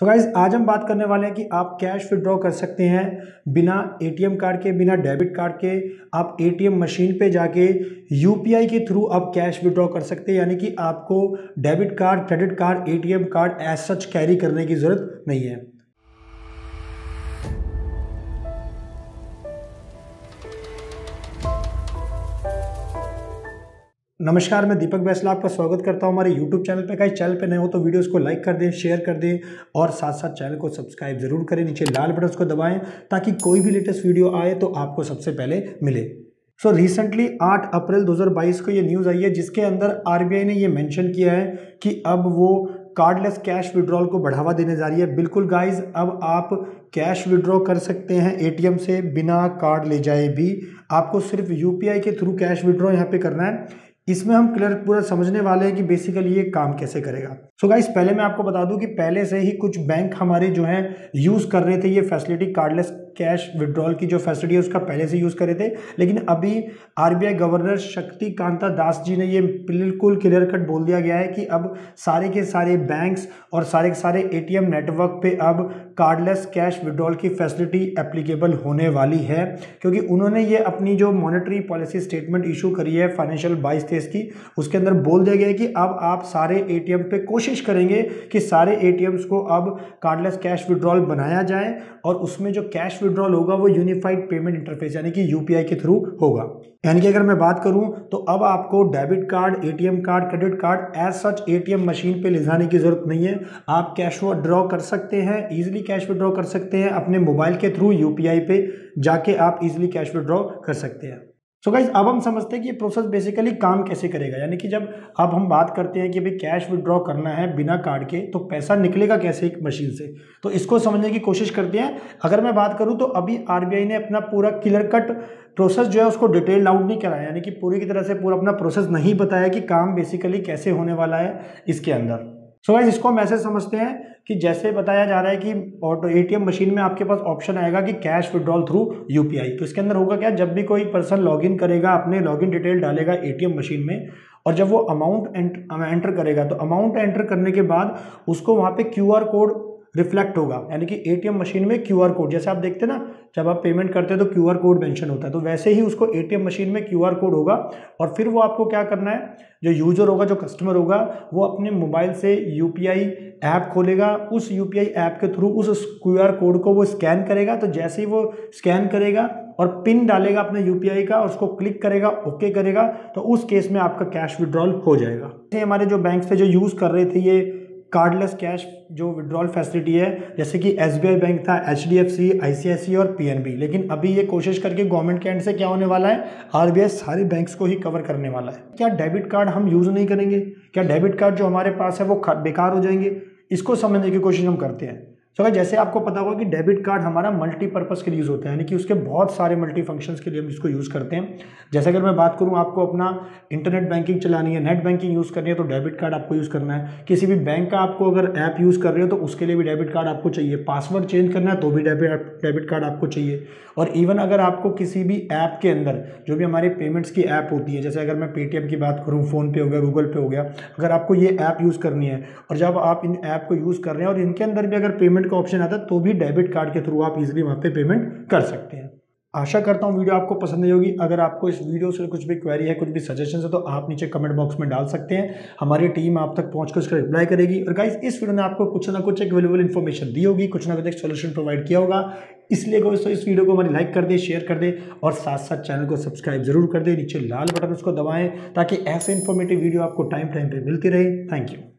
So guys आज हम बात करने वाले हैं कि आप कैश विड्रॉ कर सकते हैं बिना एटीएम कार्ड के, बिना डेबिट कार्ड के। आप एटीएम मशीन पे जाके यूपीआई के थ्रू आप कैश विड्रॉ कर सकते हैं, यानी कि आपको debit card, credit card, ATM card as such carry करने की जरूरत नहीं है। नमस्कार, मैं दीपक बैसला आपका स्वागत करता हूं हमारे YouTube चैनल पे। गाइस चैनल पे नए हो तो वीडियोस को लाइक कर दें, शेयर कर दें और साथ साथ चैनल को सब्सक्राइब जरूर करें। नीचे लाल बटन को दबाएं ताकि कोई भी लेटेस्ट वीडियो आए तो आपको सबसे पहले मिले। सो रिसेंटली 8 अप्रैल 2022 को ये न्यूज़ आई है जिसके अंदर आरबीआई ने ये मेंशन किया है कि अब वो कार्डलेस कैश विड्रॉल को बढ़ावा देने जा रही है। बिल्कुल गाइज, अब आप कैश विड्रॉ कर सकते हैं एटीएम से बिना कार्ड ले जाए भी। आपको सिर्फ यूपीआई के थ्रू कैश विड्रॉ यहाँ पे करना है। इसमें हम क्लियर पूरा समझने वाले हैं कि बेसिकली ये काम कैसे करेगा। सो गाइस, पहले मैं आपको बता दूं कि पहले से ही कुछ बैंक हमारे जो हैं यूज़ कर रहे थे ये फैसिलिटी, कार्डलेस कैश विड्रॉल की जो फैसिलिटी है उसका पहले से यूज़ कर रहे थे। लेकिन अभी आरबीआई गवर्नर शक्तिकांता दास जी ने ये बिल्कुल क्लियर कट बोल दिया गया है कि अब सारे के सारे बैंक्स और सारे के सारे एटीएम नेटवर्क पे अब कार्डलेस कैश विड्रॉल की फैसिलिटी एप्लीकेबल होने वाली है, क्योंकि उन्होंने ये अपनी जो मॉनेटरी पॉलिसी स्टेटमेंट इशू करी है फाइनेंशियल 22-23 की, उसके अंदर बोल दिया गया है कि अब आप सारे एटीएम पे कोशिश करेंगे कि सारे एटीएम्स को अब कार्डलेस कैश विड्रॉल बनाया जाए और उसमें जो कैश विड्रॉल होगा वो यूनिफाइड पेमेंट इंटरफेस यानी कि यूपीआई के थ्रू होगा। यानी कि अगर मैं बात करूं तो अब आपको debit card, ATM card, credit card as such ATM machine पे ले जाने की जरूरत नहीं है। आप कैश विड्रॉ कर सकते हैं, इजीली कैश विड्रॉ कर सकते हैं अपने मोबाइल के थ्रू। यूपीआई पे जाके आप इजीली कैश विड्रॉ कर सकते हैं। सो गाइज, अब हम समझते हैं कि ये प्रोसेस बेसिकली काम कैसे करेगा। यानी कि जब अब हम बात करते हैं कि भाई कैश विड्रॉ करना है बिना कार्ड के, तो पैसा निकलेगा कैसे एक मशीन से, तो इसको समझने की कोशिश करते हैं। अगर मैं बात करूं तो अभी आरबीआई ने अपना पूरा क्लियर कट प्रोसेस जो है उसको डिटेल्ड आउट नहीं कराया, यानी कि पूरी की तरह से पूरा अपना प्रोसेस नहीं बताया कि काम बेसिकली कैसे होने वाला है इसके अंदर। सो गाइस, इसको हम ऐसे समझते हैं कि जैसे बताया जा रहा है कि ऑटो एटीएम मशीन में आपके पास ऑप्शन आएगा कि कैश विड्रॉल थ्रू यूपीआई। तो इसके अंदर होगा क्या, जब भी कोई पर्सन लॉगिन करेगा, अपने लॉगिन डिटेल डालेगा एटीएम मशीन में और जब वो अमाउंट एंटर करेगा तो अमाउंट एंटर करने के बाद उसको वहाँ पे क्यूआर कोड रिफ्लेक्ट होगा। यानी कि एटीएम मशीन में क्यूआर कोड, जैसे आप देखते हैं ना जब आप पेमेंट करते हैं तो क्यूआर कोड मेंशन होता है, तो वैसे ही उसको एटीएम मशीन में क्यूआर कोड होगा। और फिर वो आपको क्या करना है, जो यूजर होगा, जो कस्टमर होगा, वो अपने मोबाइल से यूपीआई ऐप खोलेगा। उस यूपीआई ऐप के थ्रू उस क्यूआर कोड को वो स्कैन करेगा। तो जैसे ही वो स्कैन करेगा और पिन डालेगा अपने यूपीआई का और उसको क्लिक करेगा, ओके करेगा, तो उस केस में आपका कैश विड्रॉल हो जाएगा। हमारे जो बैंक थे जो यूज़ कर रहे थे ये कार्डलेस कैश जो विड्रॉल फैसिलिटी है, जैसे कि एसबीआई बैंक था, एचडीएफसी, आईसीआईसी और पीएनबी। लेकिन अभी ये कोशिश करके गवर्नमेंट के एंड से क्या होने वाला है, आरबीआई सारे बैंक्स को ही कवर करने वाला है। क्या डेबिट कार्ड हम यूज़ नहीं करेंगे? क्या डेबिट कार्ड जो हमारे पास है वो बेकार हो जाएंगे? इसको समझने की कोशिश हम करते हैं। तो जैसे आपको पता होगा कि डेबिट कार्ड हमारा मल्टीपर्पज़ के लिए यूज़ होता है, यानी कि उसके बहुत सारे मल्टी फंक्शंस के लिए हम इसको यूज़ करते हैं। जैसे अगर मैं बात करूं, आपको अपना इंटरनेट बैंकिंग चलानी है, नेट बैंकिंग यूज़ करनी है तो डेबिट कार्ड आपको यूज़ करना है। किसी भी बैंक का आपको अगर ऐप यूज़ कर रहे हो तो उसके लिए भी डेबिट कार्ड आपको चाहिए। पासवर्ड चेंज करना है तो भी डेबिट कार्ड आपको चाहिए। और इवन अगर आपको किसी भी ऐप के अंदर जो भी हमारे पेमेंट्स की ऐप होती है, जैसे अगर मैं पेटीएम की बात करूँ, फ़ोन पे हो गया, गूगल पे हो गया, अगर आपको ये ऐप यूज़ करनी है और जब आप इन ऐप को यूज़ कर रहे हैं और इनके अंदर भी अगर पेमेंट का ऑप्शन आता है तो भी डेबिट कार्ड के थ्रू आप इजीली वहाँ पे पेमेंट कर सकते हैं। आशा करता हूँ वीडियो आपको पसंद आई होगी। अगर आपको इस वीडियो से कुछ भी क्वेरी है, कुछ भी सजेशन है तो आप नीचे कमेंट बॉक्स में डाल सकते हैं। हमारी टीम आप तक पहुँचकर उसका रिप्लाई करेगी। और गाइस, इस वीडियो ने आपको कुछ ना कुछ एक वैल्यूएबल इन्फॉर्मेशन दी होगी, कुछ ना कुछ एक सोल्यूशन प्रोवाइड किया होगा। इसलिए इस वीडियो को हमारी लाइक कर दे, शेयर कर दे और साथ साथ चैनल को सब्सक्राइब जरूर कर दे। नीचे लाल बटन उसको दबाएं ताकि ऐसे इन्फॉर्मेटिव वीडियो आपको टाइम पे मिलती रहे। Thank you.